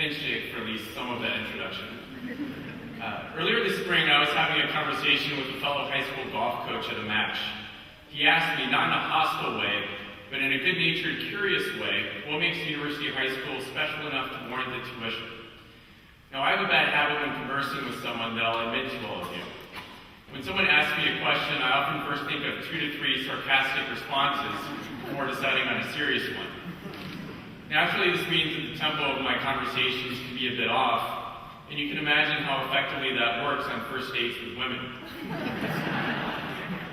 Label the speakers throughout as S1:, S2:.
S1: handshake for at least some of that introduction. Earlier this spring, I was having a conversation with a fellow high school golf coach at a match. He asked me, not in a hostile way, but in a good-natured, curious way, what makes University High School special enough to warrant the tuition? Now, I have a bad habit when conversing with someone that I'll admit to all of you. When someone asks me a question, I often first think of 2 to 3 sarcastic responses before deciding on a serious one. Naturally, this means that the tempo of my conversations can be a bit off, and you can imagine how effectively that works on first dates with women.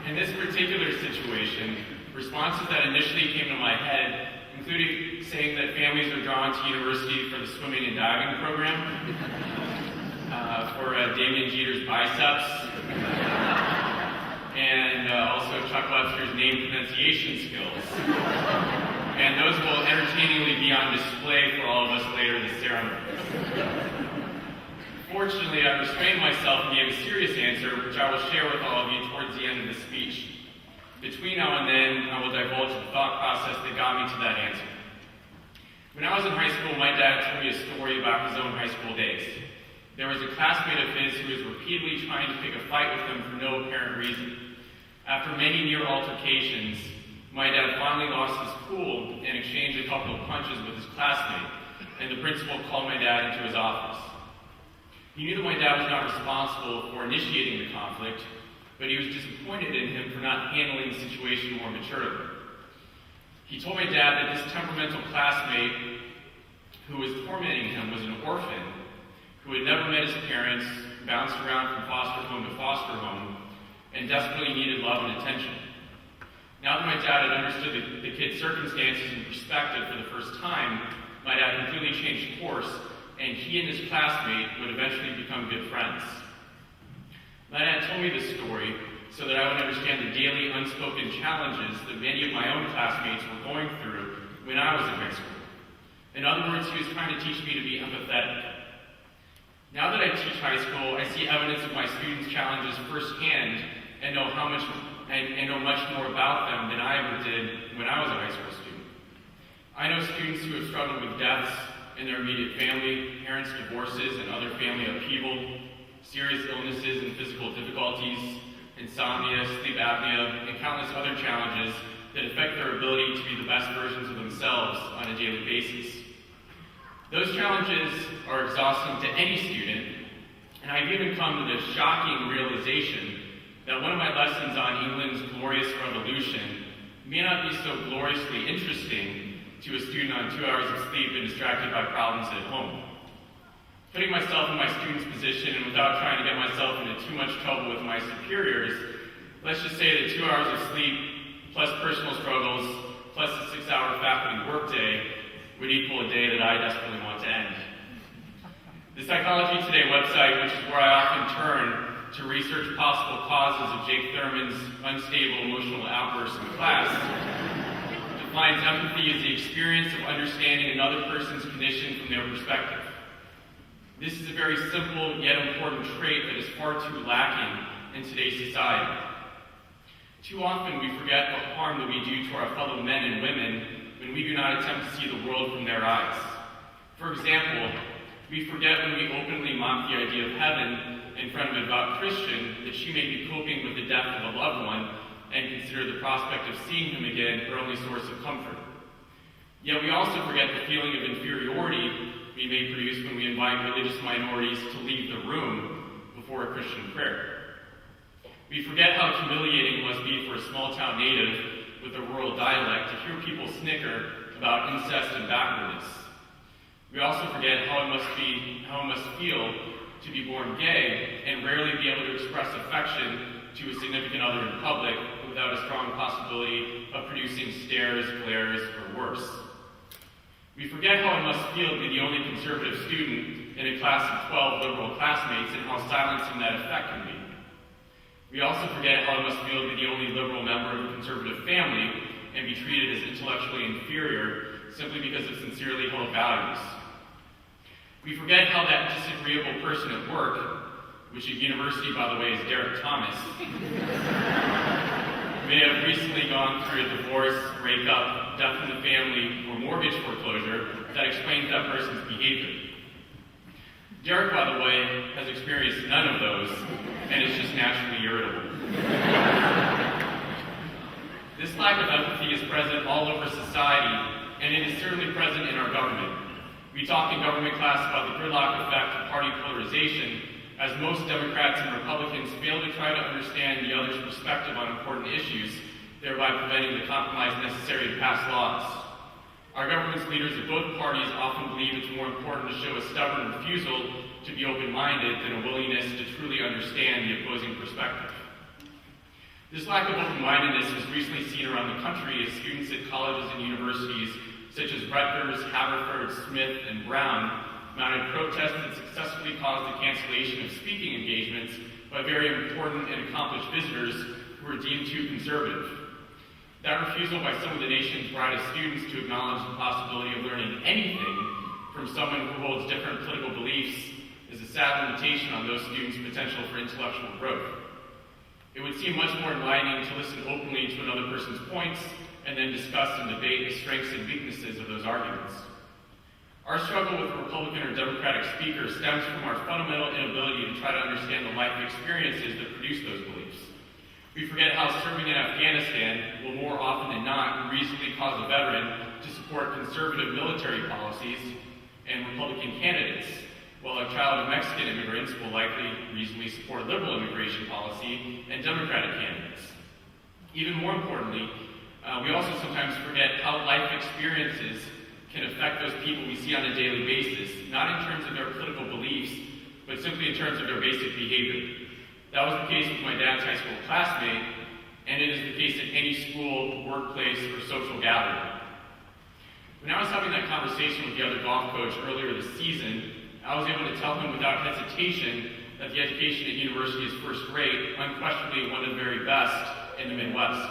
S1: In this particular situation, responses that initially came to my head included saying that families are drawn to university for the swimming and diving program, for Damian Jeter's biceps, and also Chuck Webster's name pronunciation skills. And those will entertainingly be on display for all of us later this ceremony. Fortunately, I restrained myself and gave a serious answer, which I will share with all of you towards the end of the speech. Between now and then, I will divulge the thought process that got me to that answer. When I was in high school, my dad told me a story about his own high school days. There was a classmate of his who was repeatedly trying to pick a fight with him for no apparent reason. After many near altercations, my dad finally lost his cool and exchanged a couple of punches with his classmate, and the principal called my dad into his office. He knew that my dad was not responsible for initiating the conflict, but he was disappointed in him for not handling the situation more maturely. He told my dad that this temperamental classmate who was tormenting him was an orphan who had never met his parents, bounced around from foster home to foster home, and desperately needed love and attention. Now that my dad had understood the kid's circumstances and perspective for the first time, my dad completely changed course, and he and his classmate would eventually become good friends. My dad told me this story so that I would understand the daily unspoken challenges that many of my own classmates were going through when I was in high school. In other words, he was trying to teach me to be empathetic. Now that I teach high school, I see evidence of my students' challenges firsthand and know much more about them than I ever did when I was a high school student. I know students who have struggled with deaths in their immediate family, parents' divorces and other family upheaval, serious illnesses and physical difficulties, insomnia, sleep apnea, and countless other challenges that affect their ability to be the best versions of themselves on a daily basis. Those challenges are exhausting to any student, and I've even come to the shocking realization that one of my lessons on England's glorious revolution may not be so gloriously interesting to a student on 2 hours of sleep and distracted by problems at home. Putting myself in my student's position and without trying to get myself into too much trouble with my superiors, let's just say that 2 hours of sleep plus personal struggles plus a 6-hour faculty workday would equal a day that I desperately want to end. The Psychology Today website, which is where I often turn to research possible causes of Jake Thurman's unstable emotional outbursts in class, defines empathy as the experience of understanding another person's condition from their perspective. This is a very simple yet important trait that is far too lacking in today's society. Too often we forget the harm that we do to our fellow men and women when we do not attempt to see the world from their eyes. For example, we forget when we openly mock the idea of heaven in front of a devout Christian that she may be coping with the death of a loved one and consider the prospect of seeing him again her only source of comfort. Yet we also forget the feeling of inferiority we may produce when we invite religious minorities to leave the room before a Christian prayer. We forget how humiliating it must be for a small-town native with a rural dialect to hear people snicker about incest and backwardness. We also forget how it must feel to be born gay and rarely be able to express affection to a significant other in public without a strong possibility of producing stares, glares, or worse. We forget how it must feel to be the only conservative student in a class of 12 liberal classmates and how silencing that effect can be. We also forget how it must feel to be the only liberal member of a conservative family and be treated as intellectually inferior simply because of sincerely held values. We forget how that disagreeable person at work, which at university, by the way, is Derek Thomas, may have recently gone through a divorce, breakup, death in the family, or mortgage foreclosure that explains that person's behavior. Derek, by the way, has experienced none of those, and is just naturally irritable. This lack of empathy is present all over society, and it is certainly present in our government. We talk in government class about the gridlock effect of party polarization, as most Democrats and Republicans fail to try to understand the other's perspective on important issues, thereby preventing the compromise necessary to pass laws. Our government's leaders of both parties often believe it's more important to show a stubborn refusal to be open-minded than a willingness to truly understand the opposing perspective. This lack of open-mindedness was recently seen around the country as students at colleges and universities such as Rutgers, Haverford, Smith, and Brown mounted protests that successfully caused the cancellation of speaking engagements by very important and accomplished visitors who were deemed too conservative. That refusal by some of the nation's brightest students to acknowledge the possibility of learning anything from someone who holds different political beliefs is a sad limitation on those students' potential for intellectual growth. It would seem much more enlightening to listen openly to another person's points and then discuss and debate the strengths and weaknesses of those arguments. Our struggle with Republican or Democratic speakers stems from our fundamental inability to try to understand the life experiences that produce those beliefs. We forget how serving in Afghanistan will more often than not reasonably cause a veteran to support conservative military policies and Republican candidates, while a child of Mexican immigrants will likely reasonably support liberal immigration policy and Democratic candidates. Even more importantly, we also sometimes forget how life experiences can affect those people we see on a daily basis, not in terms of their political beliefs, but simply in terms of their basic behavior. That was the case with my dad's high school classmate, and it is the case at any school, workplace, or social gathering. When I was having that conversation with the other golf coach earlier this season, I was able to tell him without hesitation that the education at university is first rate, unquestionably one of the very best in the Midwest.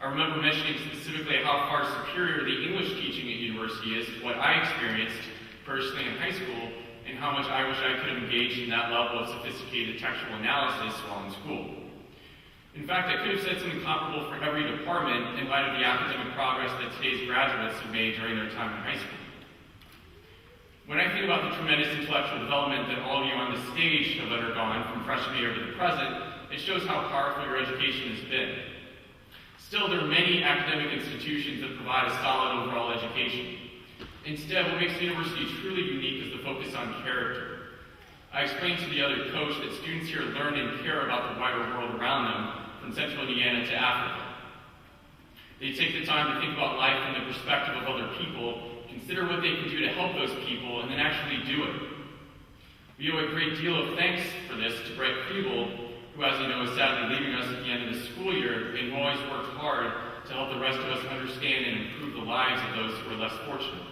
S1: I remember mentioning specifically how far superior the English teaching at university is to what I experienced personally in high school, and how much I wish I could have engaged in that level of sophisticated textual analysis while in school. In fact, I could have said something comparable for every department in light of the academic progress that today's graduates have made during their time in high school. When I think about the tremendous intellectual development that all of you on this stage have undergone from freshman year to the present, it shows how powerful your education has been. Still, there are many academic institutions that provide a solid overall education. Instead, what makes the university truly unique is the focus on character. I explained to the other coach that students here learn and care about the wider world around them, from central Indiana to Africa. They take the time to think about life from the perspective of other people, consider what they can do to help those people, and then actually do it. We owe a great deal of thanks for this to Brett Kriebel, who, as you know, is sadly leaving us at the end of the school year, and who always worked hard to help the rest of us understand and improve the lives of those who are less fortunate.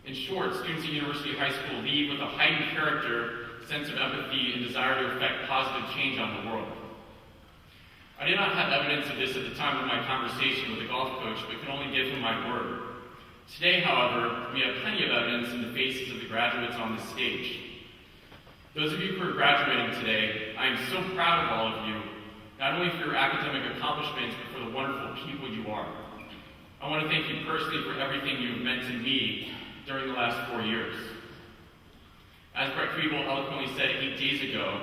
S1: In short, students at University High School leave with a heightened character, sense of empathy, and desire to effect positive change on the world. I did not have evidence of this at the time of my conversation with the golf coach, but can only give him my word. Today, however, we have plenty of evidence in the faces of the graduates on this stage. Those of you who are graduating today, I am so proud of all of you, not only for your academic accomplishments, but for the wonderful people you are. I want to thank you personally for everything you have meant to me during the last 4 years. As Brett Kriebel eloquently said 8 days ago,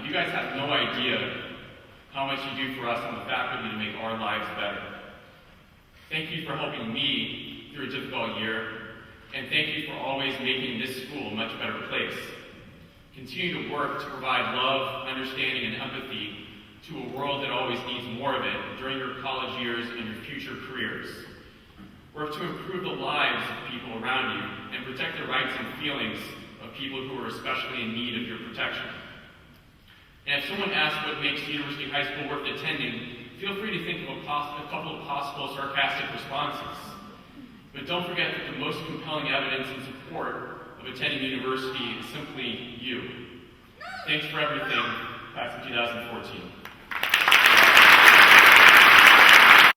S1: you guys have no idea how much you do for us on the faculty to make our lives better. Thank you for helping me through a difficult year, and thank you for always making this school a much better place. Continue to work to provide love, understanding, and empathy to a world that always needs more of it during your college years and your future careers. Work to improve the lives of people around you and protect the rights and feelings of people who are especially in need of your protection. And if someone asks what makes University High School worth attending, feel free to think of a couple of possible sarcastic responses. But don't forget that the most compelling evidence in support of attending university is simply you. Thanks for everything, class of 2014.